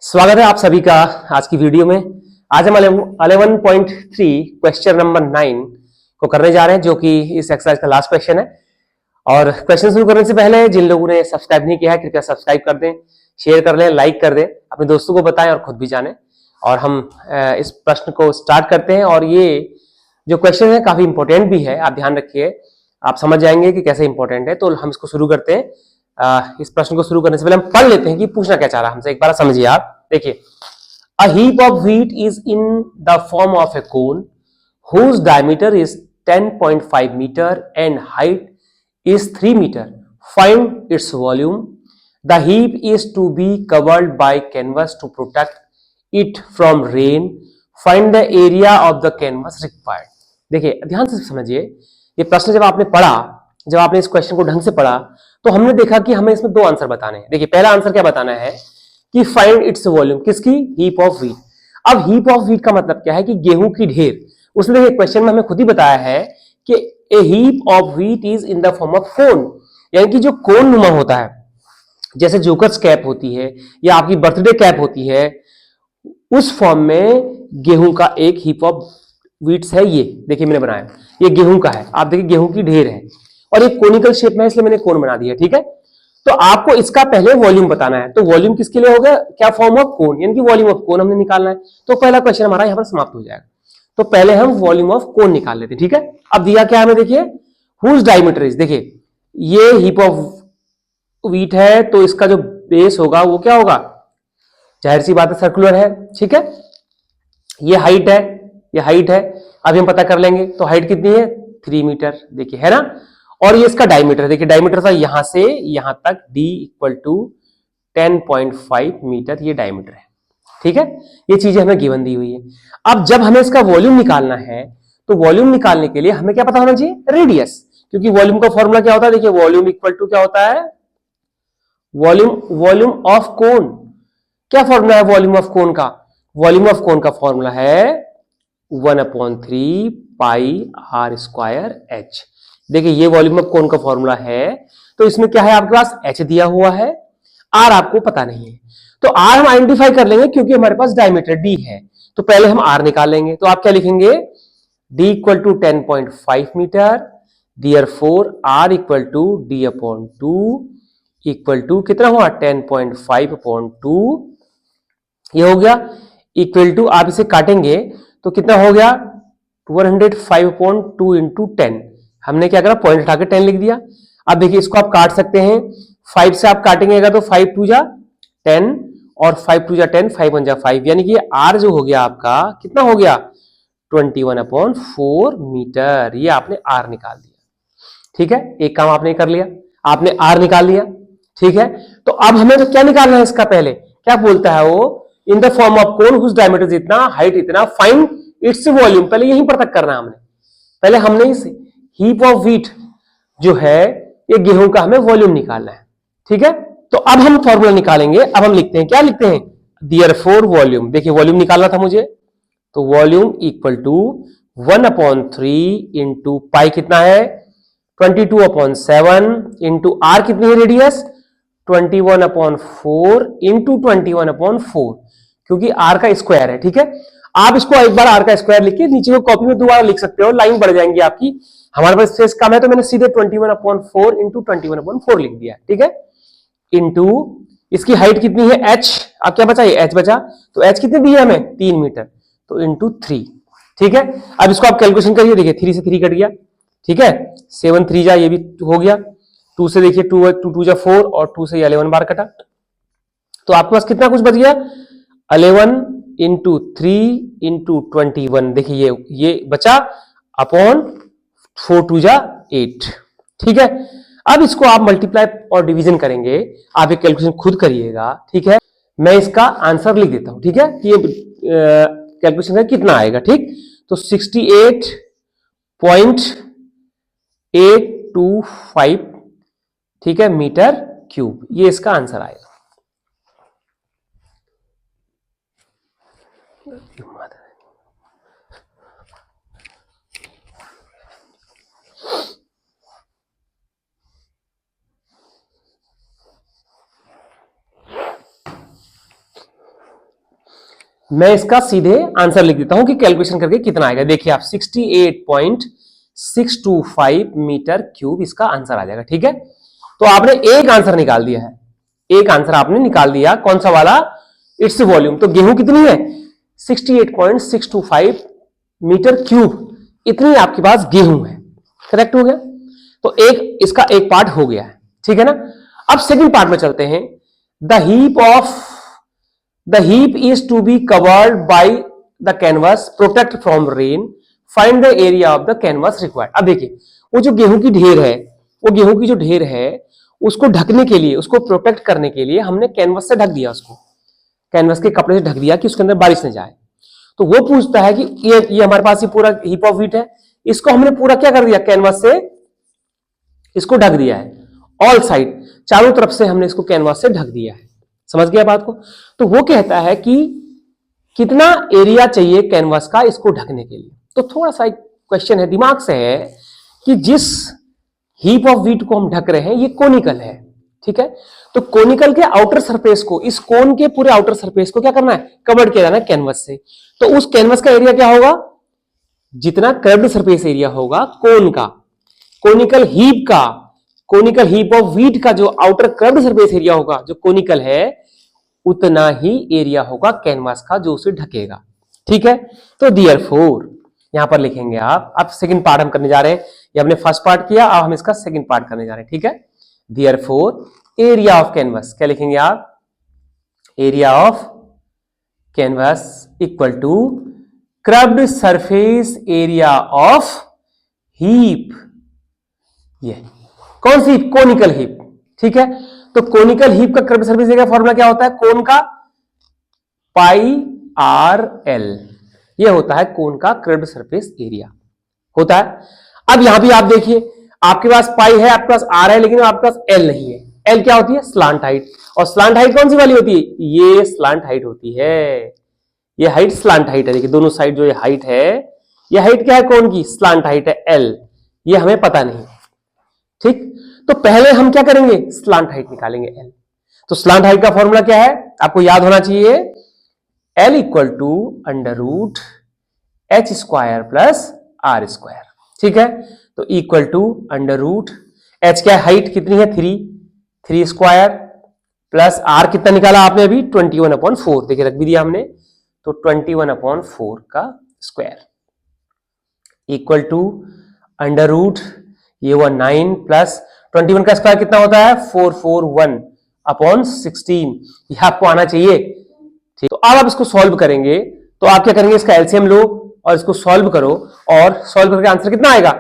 स्वागत है आप सभी का आज की वीडियो में। आज हम 11.3 क्वेश्चन नंबर 9 को करने जा रहे हैं, जो कि इस एक्सरसाइज का लास्ट क्वेश्चन है। और क्वेश्चन शुरू करने से पहले जिन लोगों ने सब्सक्राइब नहीं किया है, कृपया सब्सक्राइब कर दें, शेयर कर लें, लाइक कर दें, अपने दोस्तों को बताएं और खुद भी जानें। और हम इस प्रश्न को स्टार्ट करते हैं। और ये जो क्वेश्चन है काफी इंपॉर्टेंट भी है, आप ध्यान रखिए, आप समझ जाएंगे कि कैसे इंपॉर्टेंट है। तो हम इसको शुरू करते हैं। इस प्रश्न को शुरू करने से पहले हम पढ़ लेते हैं कि पूछना क्या चाह रहा है हमसे। एक बार समझिए आप, देखिए, a heap of wheat is in the form of a cone whose diameter is 10.5 meter and height is 3 meter. Find its volume. The heap is to be covered by canvas to protect it from rain. Find the area of the canvas required. देखिए ध्यान से समझिए, ये प्रश्न जब आपने पढ़ा, जब आपने इस क्वेश्चन को ढंग से पढ़ा, तो हमने देखा कि हमें इसमें दो आंसर बताने हैं। देखिए पहला आंसर क्या बताना है कि फाइंड इट्स वॉल्यूम, किसकी? Heap of wheat. अब हीप ऑफ व्हीट का मतलब क्या है कि गेहूं की ढेर। उसने देखिए क्वेश्चन में हमें खुद ही बताया है कि a heap of wheat is in the form of cone, यानी कि जो कोन नुमा होता है, जैसे जोकर्स कैप होती है या आपकी बर्थडे कैप होती है, उस फॉर्म में गेहूं का एक हीप ऑफ व्हीट्स है। ये देखिए मैंने बनाया, ये गेहूं का है, आप देखिए गेहूं की ढेर है और एक कोनिकल शेप में है, इसलिए मैंने कोन बना दिया। ठीक है, तो आपको इसका पहले वॉल्यूम बताना है। तो वॉल्यूम किसके लिए होगा? क्या? फॉर्म ऑफ कोन, यानी कि वॉल्यूम ऑफ कोन हमने निकालना है। तो पहला क्वेश्चन हमारा यहां पर समाप्त हो जाएगा। तो पहले हम वॉल्यूम ऑफ कोन निकाल लेते हैं। ठीक है, अब दिया क्या हमें, देखिए हुज डायमीटर इज, देखिए ये हीप ऑफ व्हीट है, तो इसका जो बेस होगा वो क्या होगा? जाहिर सी बात है सर्कुलर है। ठीक है, ये हाइट है, ये हाइट है, अभी हम पता कर लेंगे। तो हाइट कितनी है? 3 मीटर, देखिए है ना। और ये इसका डायमीटर, देखिए डायमीटर था यहां से यहां तक, d इक्वल टू 10.5 मीटर, ये डायमीटर है। ठीक है, ये चीजें हमें गिवन दी हुई है। अब जब हमें इसका वॉल्यूम निकालना है, तो वॉल्यूम निकालने के लिए हमें क्या पता होना चाहिए? रेडियस। क्योंकि वॉल्यूम का फॉर्मूला क्या होता है? देखिए वॉल्यूम इक्वल टू क्या होता है? Volume of cone. क्या फॉर्मूला है वॉल्यूम ऑफ कोन का? वॉल्यूम ऑफ कोन का फॉर्मूला है 1/3 पाई आर स्क्वायर एच। देखिए ये वॉल्यूम ऑफ कोन का फॉर्मूला है। तो इसमें क्या है आपके पास? एच दिया हुआ है, आर आपको पता नहीं है। तो आर हम आइडेंटिफाई कर लेंगे क्योंकि हमारे पास डायमीटर डी है। तो पहले हम आर निकाल लेंगे। तो आप क्या लिखेंगे? D equal to 10.5 metre, therefore R equal to D upon two equal to कितना हुआ? 10.5 अपॉन टू, ये हो गया इक्वल टू, आप इसे काटेंगे तो कितना हो गया? 105.2 इंटू 10। हमने क्या करा? पॉइंट हटा के 10 लिख दिया। अब देखिए इसको आप काट सकते हैं, 5 से आप काटेंगे तो 5 टू जा 10 और 5 टू जा 10, 5 1 जा 5, यानी कि आर जो हो गया आपका कितना हो गया? 21/4 मीटर। ये आपने आर निकाल दिया। ठीक है, एक काम आपने कर लिया, आपने आर निकाल लिया। ठीक है, तो अब हमें तो क्या निकालना है इसका? पहले क्या बोलता है वो? In the form of cone whose diameter इतना, हाइट इतना, फाइंड इट्स वॉल्यूम। पहले यहीं पर तक करना है हमने। पहले हमने इस हीप ऑफ व्हीट जो है, ये गेहूं का हमें वॉल्यूम निकालना है। ठीक है, तो अब हम फॉर्मूला निकालेंगे। अब हम लिखते हैं, क्या लिखते हैं? Therefore volume. देखिए वॉल्यूम निकालना था मुझे, तो volume equal to 1/3 into pi कितना है? 22/7 इंटू आर कितनी है रेडियस? 21/4 इंटू 21/4, क्योंकि आर का स्क्वायर है। ठीक है, आप इसको एक बार आर का स्क्वायर लिख के नीचे को कॉपी में दोबारा लिख सकते हो, लाइन बढ़ जाएंगी आपकी। हमारे पास स्पेस कम है तो मैंने सीधे 21/4 इंटू 21/4 लिख दिया। ठीक है, इंटू इसकी हाइट कितनी है? एच। अब क्या बचा? ये एच बचा। तो एच कितनी दी है हमें? 3 मीटर, तो इंटू 3। ठीक है, अब इसको आप कैलकुलेशन करिए। देखिए 3 से 3 कट गया। ठीक है, 7 3 जा, ये भी हो गया। 2 से देखिए 2 2 जा 4 और 2 से 11 बार कटा, तो आपके पास कितना कुछ बच गया? 11 इंटू 3 इंटू 21, देखिए ये बचा अपॉन 4 2 जा 8। ठीक है, अब इसको आप मल्टीप्लाई और डिवीजन करेंगे, आप ये कैलकुलेशन खुद करिएगा। ठीक है, मैं इसका आंसर लिख देता हूं। ठीक है, कि ये कैलकुलेशन का कितना आएगा। ठीक, तो 68.825, ठीक है, मीटर क्यूब, ये इसका आंसर आएगा। मैं इसका सीधे आंसर लिख देता हूं कि कैलकुलेशन करके कितना आएगा। देखिए आप 68.625 मीटर क्यूब इसका आंसर आ जाएगा। ठीक है, तो आपने एक आंसर निकाल दिया है, एक आंसर आपने निकाल दिया। कौन सा वाला? Its volume. तो गेहूं कितनी है? 68.625 मीटर क्यूब, इतनी आपके पास गेहूं है। करेक्ट हो गया। तो एक इसका एक पार्ट हो गया है। ठीक है ना। अब सेकंड पार्ट में चलते हैं। The heap is to be covered by the canvas protect from rain, find the area of the canvas required. अब देखिए वो जो गेहूं की ढेर है, वो गेहूं की जो ढेर है उसको ढकने के लिए, उसको प्रोटेक्ट करने के लिए हमने कैनवस से ढक दिया, उसको कैनवस के कपड़े से ढक दिया कि उसके अंदर बारिश न जाए। तो वो पूछता है कि ये हमारे पास ये पूरा हीप ऑफ व्हीट है, इसको हमने पूरा क्या कर दिया? कैनवस से इसको ढक दिया है, ऑल साइड, चारों तरफ से हमने इसको कैनवस से ढक दिया है। समझ गया बात को? तो वो कहता है कि कितना एरिया चाहिए कैनवस का इसको ढकने के लिए। तो थोड़ा सा एक क्वेश्चन है, दिमाग से है कि जिस हीप ऑफ व्हीट को हम ढक रहे हैं ये कोनिकल है। ठीक है, तो कोनिकल के आउटर सरफेस को, इस कोन के पूरे आउटर सरफेस को क्या करना है? कवर किया जाना है कैनवस से। तो उस कैनवस का एरिया क्या होगा? जितना कर्व्ड सरफेस एरिया होगा कोन का, कोनिकल हीप का, कोनिकल हीप ऑफ व्हीट का जो आउटर कर्व्ड सरफेस एरिया होगा जो कोनिकल है, उतना ही एरिया होगा कैनवास का जो उसे ढकेगा। ठीक है, तो देयरफॉर यहां पर लिखेंगे आप। अब सेकंड पार्ट हम करने जा रहे हैं, ये हमने फर्स्ट पार्ट किया, अब हम इसका सेकंड पार्ट करने जा रहे हैं। ठीक है, देयरफॉर एरिया ऑफ कैनवास, क्या लिखेंगे आप? Area of canvas equal to curved surface area of heap. ये कौन सी? Conical heap. ठीक है, तो कोनिकल हीप का कर्व्ड सरफेस एरिया फॉर्मूला क्या होता है? कोन का पाई आर एल, ये होता है कोन का कर्व्ड सरफेस एरिया होता है। अब यहां भी आप देखिए, आपके पास पाई है, आपके पास आर है, लेकिन आपके पास एल नहीं है। एल क्या होती है? Slant height. और स्लांट हाइट कौन सी वाली होती है? ये स्लांट हाइट होती है, ये हाइट स्लांट हाइट है। देखिए दोनों साइड जो ये हाइट है, ये हाइट क्या है? कोन की स्लांट हाइट है एल, ये हमें पता नहीं। ठीक, तो पहले हम क्या करेंगे? स्लांट हाइट निकालेंगे एल। तो स्लांट हाइट का फॉर्मूला क्या है? आपको याद होना चाहिए, L equal to under root H square plus R square. ठीक है, तो equal to under root H क्या है? हाइट कितनी है? 3 स्क्वायर प्लस आर कितना निकाला आपने अभी? 21/4। देखिए रख भी दिया हमने, तो 21/4 का square equal to under root ये हुआ 9 प्लस 21 का स्क्वायर कितना होता है? 441/16। ये आपको आना चाहिए। ठीक, तो अब आप इसको सॉल्व करेंगे, तो आप क्या करेंगे? इसका एलसीएम लो और इसको सॉल्व करो, और सॉल्व करके आंसर कितना आएगा?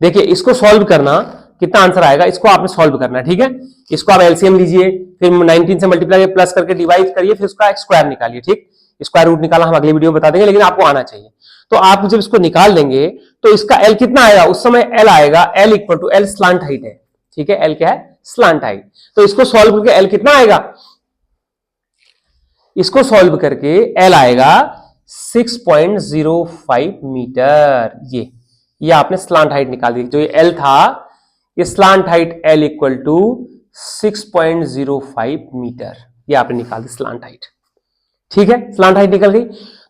देखिए इसको सॉल्व करना, कितना आंसर आएगा इसको आपने सॉल्व करना है। ठीक है, इसको आप एलसीएम लीजिए, फिर 19 से मल्टीप्लाई प्लस करके डिवाइड करिए, फिर उसका स्क्वायर निकालिए। ठीक, स्क्वायर रूट निकाला हम अगली वीडियो में बता देंगे, लेकिन आपको आना चाहिए। तो आप जब इसको निकाल देंगे तो इसका एल कितना आएगा? उस समय एल आएगा, L equal to L slant height है। ठीक है, एल क्या है? Slant height. तो इसको सॉल्व करके एल कितना आएगा? इसको सॉल्व करके एल आएगा 6.05 मीटर। ये आपने स्लांट हाइट निकाल दी। जो ये एल था, ये slant height L equal to 6.05 metre, ये आपने निकाल दी स्लांट हाइट। ठीक है, स्लांट हाइट निकल गई।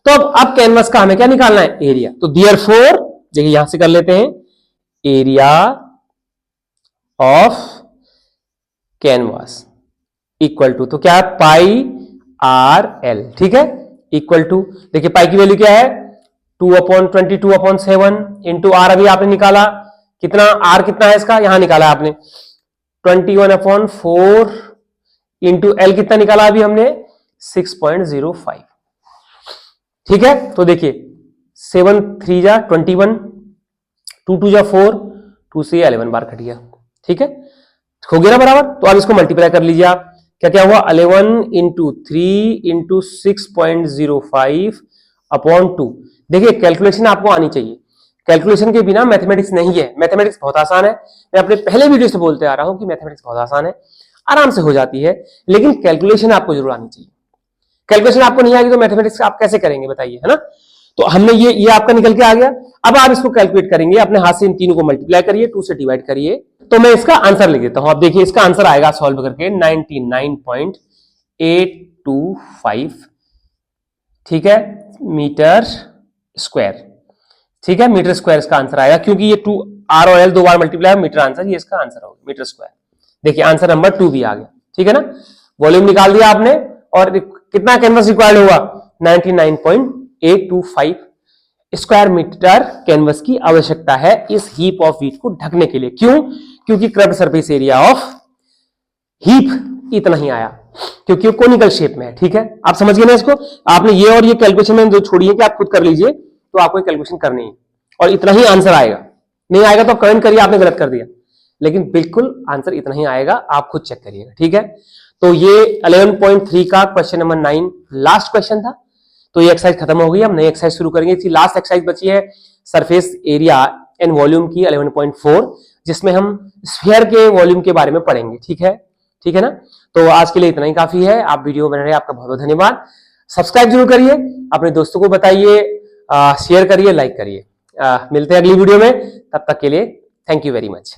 तो अब कैनवस का हमें क्या निकालना है? एरिया। तो देयरफॉर देखिए यहां से कर लेते हैं, area of canvas equal to, तो क्या है? Pi R L. ठीक है, इक्वल टू, देखिए पाई की वैल्यू क्या है? 2/22/7 इंटू आर अभी आपने निकाला, कितना आर कितना है इसका? यहां निकाला आपने 21/4 इंटू एल कितना निकाला अभी हमने? 6.05। ठीक है, तो देखिए 7 3 जा 21, 2 2 जा 4, 2 से 11 बार कट गया। ठीक है, हो गया ना बराबर? तो आप इसको मल्टीप्लाई कर लीजिए। आप क्या क्या हुआ? 11 इंटू 3 इंटू 6.05/2। देखिए कैलकुलेशन आपको आनी चाहिए, कैलकुलेशन के बिना मैथमेटिक्स नहीं है। मैथमेटिक्स बहुत आसान है, मैं अपने पहले वीडियो से बोलते आ रहा हूं कि मैथमेटिक्स बहुत आसान है, आराम से हो जाती है, लेकिन कैलकुलेशन आपको जरूर आनी चाहिए। कैलकुलेशन आपको नहीं आएगी तो मैथमेटिक्स आप कैसे करेंगे बताइए, है ना? तो हमने ये आपका निकल के आ गया। अब आप इसको कैलकुलेट करेंगे, अपने हाथ से इन तीनों को मल्टीप्लाई करिए, 2 से डिवाइड करिए, तो मैं इसका आंसर लिख देता हूं। आप देखिए इसका आंसर आएगा सॉल्व करके 99.825 ठीक है, मीटर स्क्वायर। ठीक है, मीटर स्क्वायर इसका आंसर आएगा, क्योंकि ये 2 आर और एल 2 बार मल्टीप्लाई मीटर आंसर, ये इसका आंसर होगा मीटर स्क्वायर। देखिए आंसर नंबर 2 भी आ गया। ठीक है ना, वॉल्यूम निकाल दिया आपने, और कितना कैनवस रिक्वायर्ड होगा, 99.825 स्क्वायर मीटर कैनवस की आवश्यकता है इस हीप ऑफ व्हीट को ढकने के लिए। क्यों? क्योंकि क्रब्ड सरफेस एरिया ऑफ हीप इतना ही आया, क्योंकि वो कोनिकल शेप में है। ठीक है, आप समझ गए ना इसको। आपने ये और ये कैलकुलेशन में जो छोड़ी है कि आप खुद कर लीजिए, तो आपको कैलकुलेशन करनी है और इतना ही आंसर आएगा। नहीं आएगा तो कमेंट करिए आपने गलत कर दिया, लेकिन बिल्कुल आंसर इतना ही आएगा, आप खुद चेक करिएगा। ठीक है, तो ये 11.3 का क्वेश्चन नंबर 9 लास्ट क्वेश्चन था। तो ये एक्सरसाइज खत्म हो गई, हम नई एक्सरसाइज शुरू करेंगे। इसकी लास्ट एक्सरसाइज बची है सरफेस एरिया एंड वॉल्यूम की 11.4, जिसमें हम स्फीयर के वॉल्यूम के बारे में पढ़ेंगे। ठीक है, ठीक है ना। तो आज के लिए इतना ही काफी है। आप वीडियो बना रहे, आपका बहुत बहुत धन्यवाद। सब्सक्राइब जरूर करिए, अपने दोस्तों को बताइए, शेयर करिए, लाइक करिए। मिलते हैं अगली वीडियो में, तब तक के लिए थैंक यू वेरी मच।